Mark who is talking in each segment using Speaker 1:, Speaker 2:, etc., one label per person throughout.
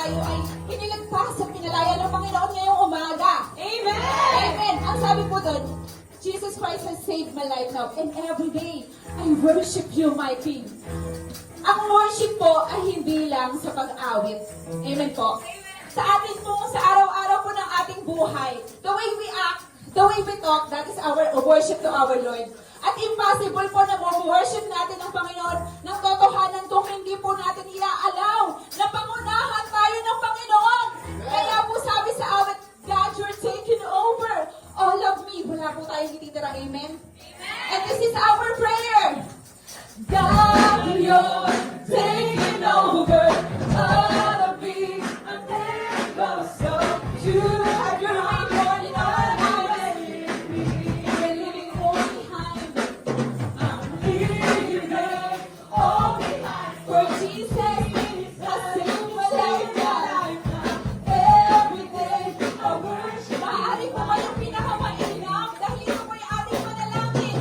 Speaker 1: tayo ay pinilagpas at pinalaya ng Panginoon ngayong umaga.
Speaker 2: Amen!
Speaker 1: Amen! Ang sabi po doon, Jesus Christ has saved my life now, and every day, I worship you, my King. Ang worship po ay hindi lang sa pag-awit. Amen po? Sa atin po, sa araw-araw po ng ating buhay, the way we act, the way we talk, that is our worship to our Lord. At impossible po na worship natin ang Panginoon ng totohanan kung hindi po natin iaalaw na pangunahan tayo ng Panginoon. Kaya po sabi sa awit, God, you're taking over. All of me. Wala po tayong ititira. Amen? And this is our prayer. God, you're taking over. All of me. I'm letting go. So you have your way, Lord, in our lives. We're leaving all behind. I'm leaving all behind. For Jesus has saved my life. Every day I worship. Maaari po kayong pinakamainam dahil ito po yung ating manalangin.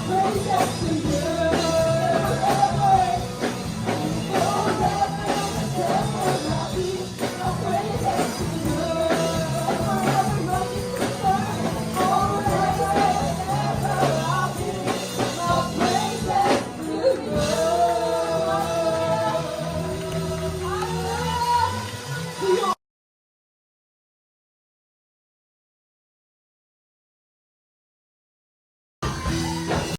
Speaker 1: Praise